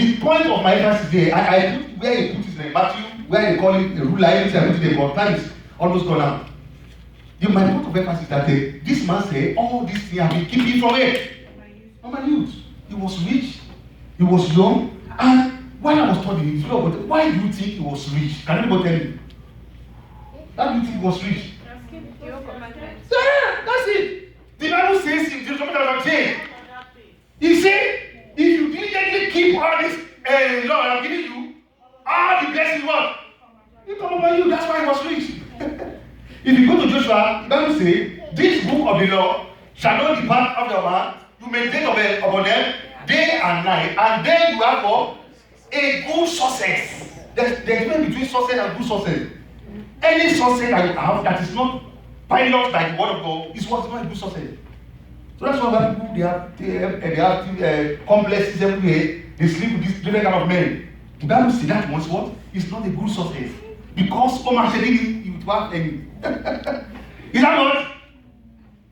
The point of my emphasis there, I put where he put it in Matthew, where they call it a ruler, everything I put it there, but time is almost gone now. My point of emphasis is that this man said, all these things have been keeping from it. From my youth. He was rich, he was young, and when I was studying, why do you think he was rich? Can anybody tell me? Why do you think he was rich? Yeah, that's it. The Bible says in Deuteronomy 10, he said, if you diligently keep all this law I'm giving you, all the blessings what? It come over you. That's why he was rich. If you go to Joshua, the Bible says, this book of the law shall not depart of your mouth. You meditate upon them day and night, and then you have for a good success. There's difference between success and good success. Any success that you have that is not piloted by the word of God is what's not a good success. So that's why people they have complexes everywhere. They sleep with this different kind of men. The Bible says that once what? It's not a good success. Because you would have any. Is that not?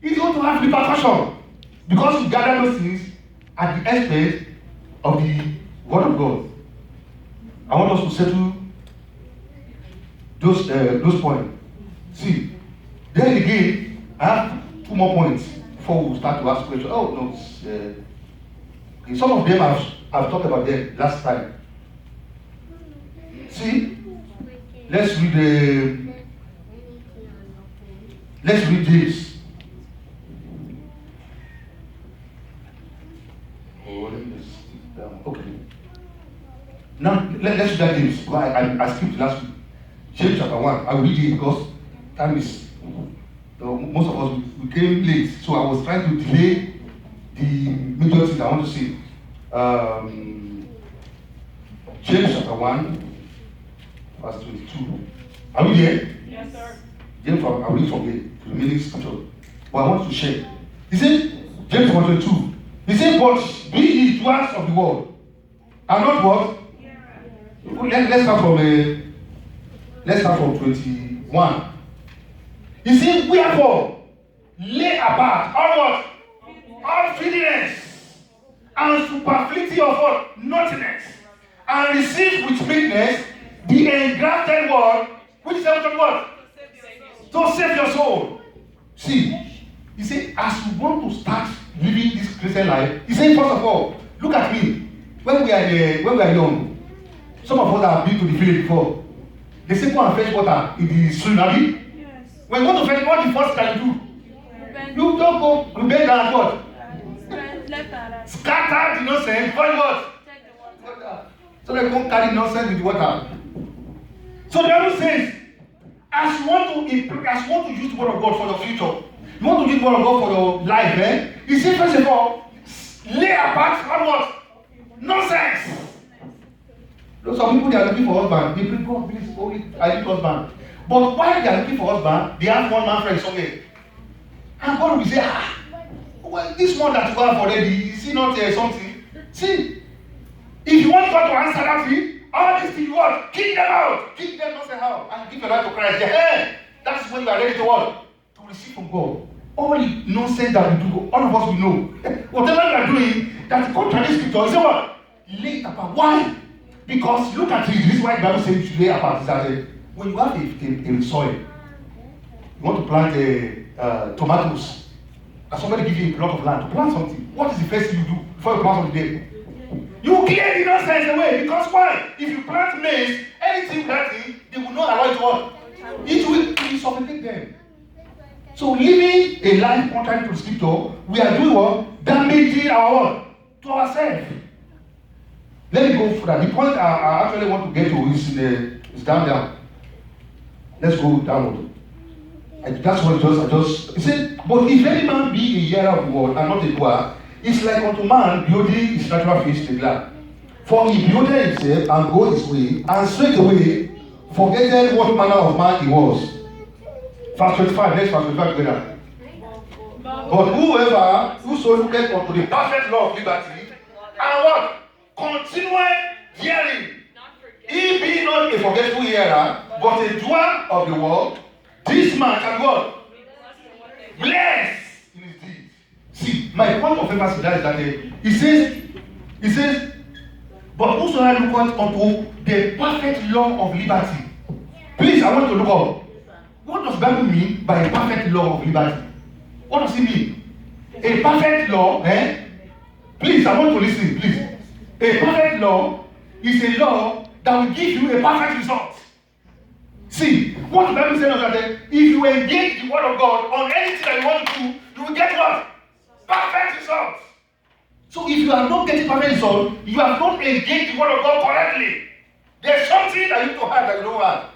It's going to have repercussion. Because you gather those things at the expense of the word of God. I want us to settle those points. See, then again, I have two more points before we start to ask questions. Oh no, some of them I've talked about them last time. See, let's read this. Okay. Now let's read that James. I skipped last week. James chapter 1. I will read it because time is. Most of us we came late, so I was trying to delay the major things I want to say. James chapter 1, verse 22. Are we there? Yes, sir. James, I will read from here to the remaining scripture. But I want to share. He said, James 1:22. He said, but be ye doers of the word, and not what? Let's start from 21. He said, wherefore, lay apart all what? All filthiness and superfluity of what? Nothingness, and receive with meekness the engrafted word, which is the word? To save your soul. See, he said, as you want to start living this Christian life, he said, first of all, look at me. When we are young, some of us have been to the village before. They say go and fetch water in the stream, have you? Yes. When you want to fetch, what the first thing you do? You don't go, you bend down and what? Scatter the nonsense, find what? Water. So they don't carry nonsense with the water. So the Bible says, as you want to use the word of God for your future, you want to use the word of God for your life, he said, first of all, lay apart from what? Nonsense. Some people, they are looking for husband. They bring God, please, only I need husband. But while they are looking for husband, they have one man friend somewhere. And God will say, well, this one that you have already, is he not something? See, if you want God to answer that thing, all these things you want, kick them out. Kick them, not say how. And give your life to Christ. Yeah, that's when you are ready to what? To receive from God. All the nonsense that we do, all of us will know. Whatever you are doing, that contradicts scripture, you say what? Lay apart. Why? Because look at this is why the Bible says you should lay apart. Is that when you have a soil, you want to plant tomatoes, and somebody gives you a plot of land to plant something, what is the first thing you do before you plant something there? You clear the nonsense away. Because why? If you plant maize, anything that thing, they will not allow it to work. It will suffocate them. So living a life contrary to the scripture, we are doing what? Damaging our what? To ourselves. Let me go further. The point I actually want to get to is down there. Let's go downward. That's what I just he said, but if any man be a hearer of the word and not a doer, it's like unto man building his natural face to the ground. For he builded himself and go his way, and straightway forgetted what manner of man he was. Verse 25, next verse 25 together. But whoso looketh unto the perfect law of liberty, and what? Continual hearing, he be not a forgetful hearer, but a doer of the word, this man can what? Bless in his deeds. See, my point of emphasis is that he says, But whosoever looketh unto the perfect law of liberty. Please, I want to look up. What does Bible mean by a perfect law of liberty? What does it mean? A perfect law, Please, I want to listen, please. A perfect law is a law that will give you a perfect result. See, what the Bible says is that if you engage the word of God on anything that you want to do, you will get what? Perfect results. So if you are not getting perfect results, you have not engaged the word of God correctly. There's something that you need to have that you don't have.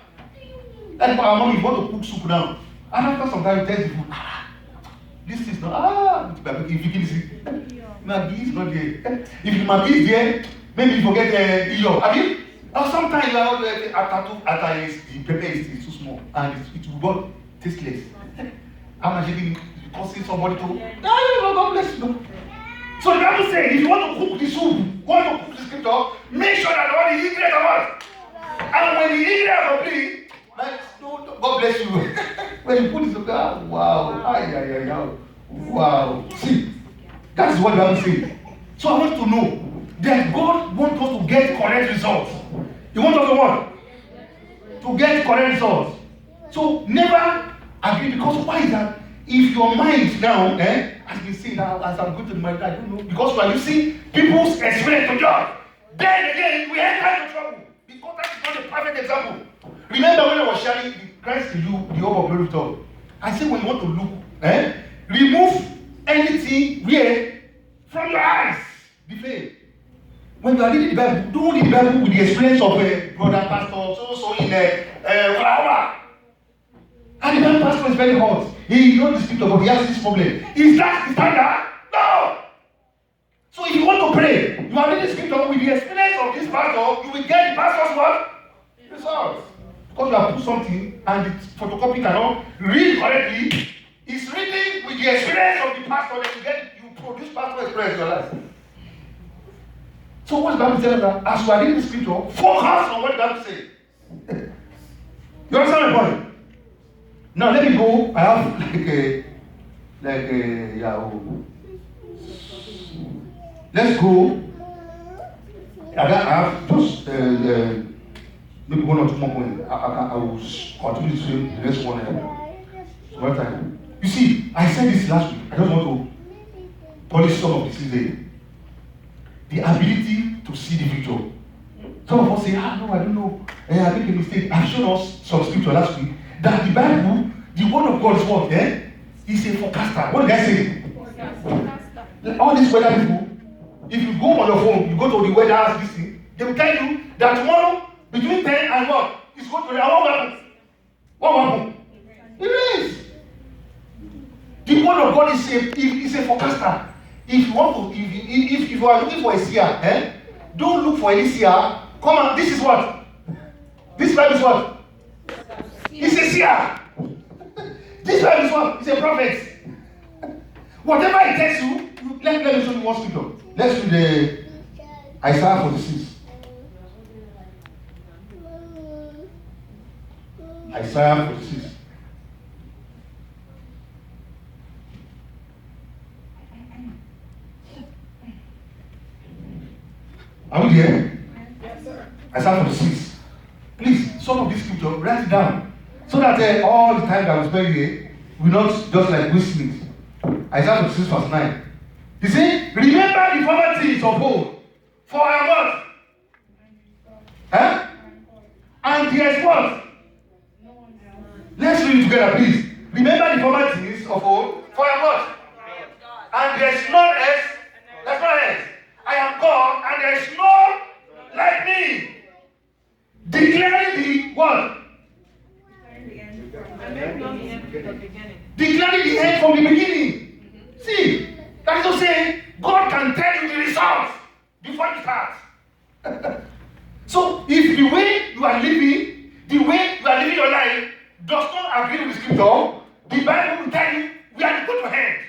Like our mom, if you want to cook soup now, and after some time you tell the food, this is not, if you can see, Maggi is not there. If the Maggi is there, maybe you forget Iyo. I mean, or sometimes you are after the pepper is too small and it will not taste less. I'm actually causing somebody to, God bless you. So the Bible says, if you want to cook the soup, want to cook the scripture, make sure that all the ingredients are what? And when the ingredients are complete, like, God bless you. When you put this, wow, wow. See, that is what the Bible says. So I want to know that God wants us to get correct results. He wants us to what? To get correct results. So never agree, because why is that? If your mind now, as we say now, as I'm going to the mind, I don't know, because when you see people's experience to God, then again we enter into trouble. Because that is not a perfect example. Remember when I was sharing the Christ in you, the hope of glory talk. I said when you want to look, remove anything weird from your eyes. The faith. When you are reading the Bible, don't read the Bible with the experience of a brother pastor, so in flower. And the Bible pastor is very hot. He knows the scripture, but he has this problem. Is that the standard? No. So if you want to pray, you are reading the scripture with the experience of this pastor, you will get the pastor's what? Results. Because you have put something and the photocopy cannot read correctly, it's reading with the experience of the pastor that you produce pastor experience in your life. So what the Bible says that as you are reading the scripture, focus on what the Bible says. You understand my point? Now let me go. I have let's go. I have just maybe one or two more points. I will continue to say the next one time. You see, I said this last week. I just want to polish some of this today. The ability to see the future. Some of us say, no, I don't know. I make a mistake. I've shown us some scripture last week that the Bible, the word of God is what? Is a forecaster. What did I say? Forecaster. All these weather people, if you go on your phone, you go to the weather, this thing, they will tell you that tomorrow, between 10 and what? It's going to rain. What will happen? What will happen? It rains. The word of God is a forecaster. If you want to, if you are looking for a seer, don't look for any seer. Come on, this is what? This Bible is what? It's a seer. This Bible is what? It's a prophet. Whatever it tells you, let me show you one scripture. Let's read the Isaiah 46. Isaiah 46. Are we there? Yes, sir. Isaiah 46. Please, some of this scripture, write it down. So that all the time that was spent here, we not just like wasting it. Isaiah 46 verse 9. He said, remember the former things of old, for I am what? And there is what? Let's read it together, please. Remember the former things of old, for I am what? And there is none else. That's not else. I am God, and there is none like me. Declaring the what? Declaring the end from the beginning. See, that is to say, God can tell you the results before you start. So, if the way you are living, your life does not agree with Scripture, the Bible will tell you we are going to end.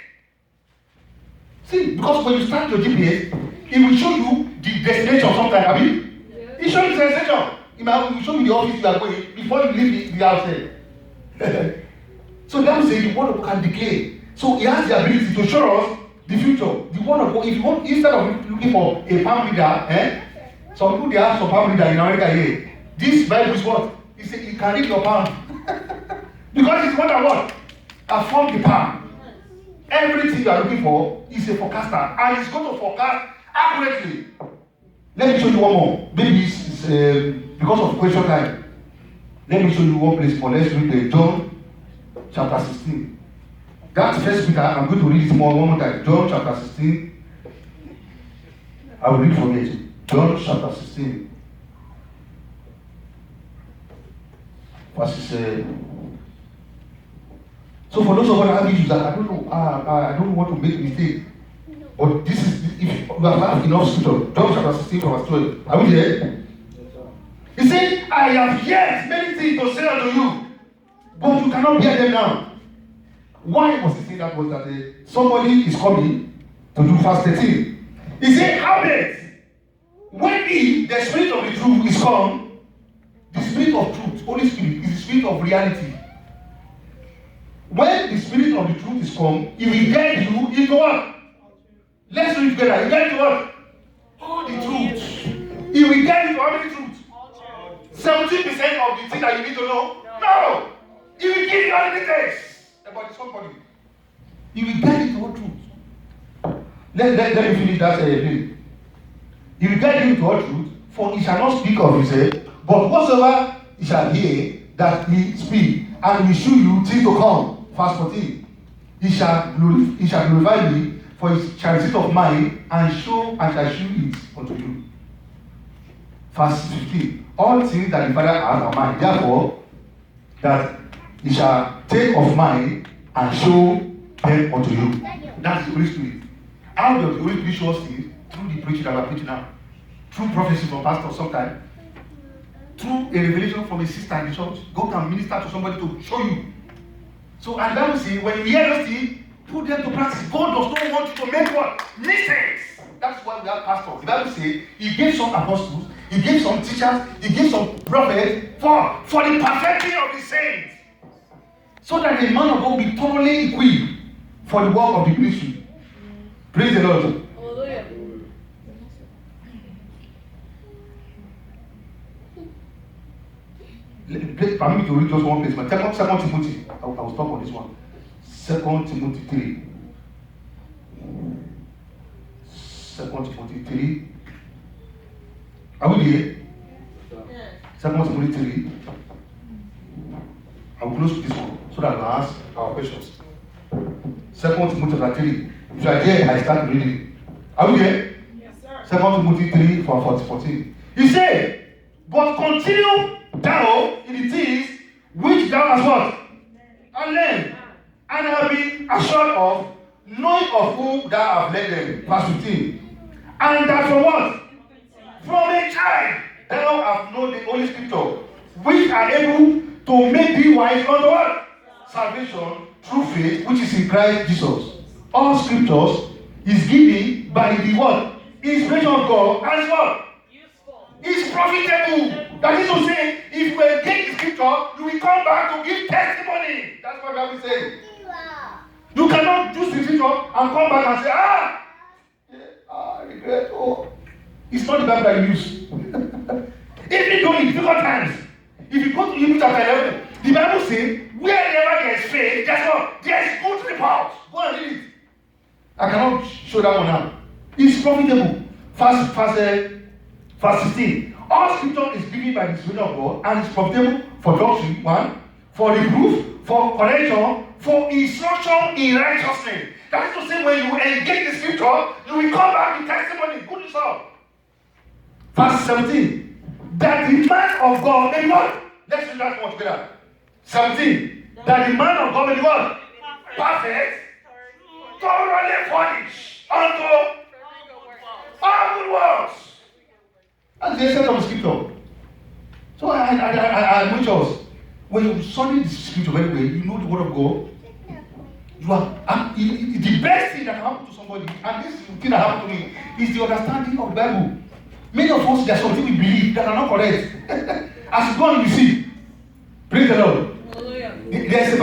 See, because when you start your GPS, it will show you the destination sometime, have you? It shows you the destination. It will show you the office you are going before you leave the house there. So that will say the word of God can declare. So he has the ability to show us the future. The word of God, if you want, instead of looking for a palm reader, Some people, they have some family that in America here. This Bible is what? He said, you can read your palm. Because it's what I want. I formed the palm. Everything you are looking for is a forecaster. And it's going to forecast accurately. Let me show you one more. Maybe it's because of question time. Let me show you one place for let's read John chapter 16. That's First Peter. I'm going to read it one more time. John chapter 16. I will read from it. John chapter 16. Verses. So for those of us that have issues that I don't know, I don't want to make a mistake. But this is, if you have enough scripture, John chapter 16, verse 12. Are we there? He said, I have yet many things to say unto you, but you cannot bear them now. Why was he saying that? Was that somebody is coming to do verse 13. He said, howbeit, when the Spirit of the truth is come, the Spirit of truth, Holy Spirit, is the Spirit of reality. When the Spirit of the truth is come, he will guide you into what? Let's read together. He will guide you to what? All the truth. He will guide you to how many truths? 70% of the things that you need to know? No! He will give you all the details about somebody. He will guide you to all truth. Let me finish that thing. He will guide you to all truth, for he shall not speak of himself, but whatsoever he shall hear, that he speak, and will shew you things to come. Verse 14. He shall glorify me, for he shall sit of mine, and shall shew it unto you. Verse 15. All things that the Father has are mine, therefore, that he shall take of mine and show them unto you. That's the Holy Spirit. How does the Holy Spirit show us things? Through the preaching that we are preaching now. Through prophecy from pastors sometimes. Through a revelation from a sister in the church. God can minister to somebody to show you. So, and the Bible says, when you hear those things, put them to practice. God does not want you to make what? Mistakes. That's why we have pastors. The Bible says, he gave some apostles, he gave some teachers, he gave some prophets for the perfecting of the saints. So that the man of God will be thoroughly equipped for the work of the ministry. Praise the Lord. Hallelujah. Permit me to read just one place. But Second Timothy. I will stop on this one. 2 Timothy 3. 2 Timothy 3. Are we there? 2 Timothy 3. I will close with this one so that we ask our questions. 2 Timothy 3. If you are there, I start reading. Are we there? Yes, sir. 2 Timothy 3 from 14. He said, but continue thou in the things which thou hast what? And learned, and have been assured of, knowing of whom thou hast led them. Verse 15. And that from what? From a child thou hast known the Holy Scripture, which are able to make thee wise unto what? Salvation through faith, which is in Christ Jesus. All scriptures is given by the what? Inspiration of God as what? Useful. It's profitable. That is to say, if you will take the scripture, you will come back to give testimony. That's what the Bible says. You cannot use the scripture and come back and say, I regret. Oh, it's not the Bible that you use. Even though in difficult times, if you go to Hebrews chapter 11, the Bible says, wherever there is faith, guess what? There is good report. Go and read it. I cannot show that one now. It's profitable. Verse 16. All scripture is given by the Spirit of God and is profitable for doctrine, one, for reproof, for correction, for instruction in righteousness. That is to say, when you engage the scripture, you will come back with testimony. Good result. Verse 17. That the man of God may be what? Let's read that one together. 17. That the man of God may be what? Perfect. Thoroughly furnished unto all good works. That's the essence of the scripture. So I admonish us, when you study the scripture very well, you know the word of God. You are the best thing that can happen to somebody, and this thing that happened to me, is the understanding of the Bible. Many of us, there are something we believe that are not correct. As you go on, you see. Praise the Lord. Hallelujah. There's a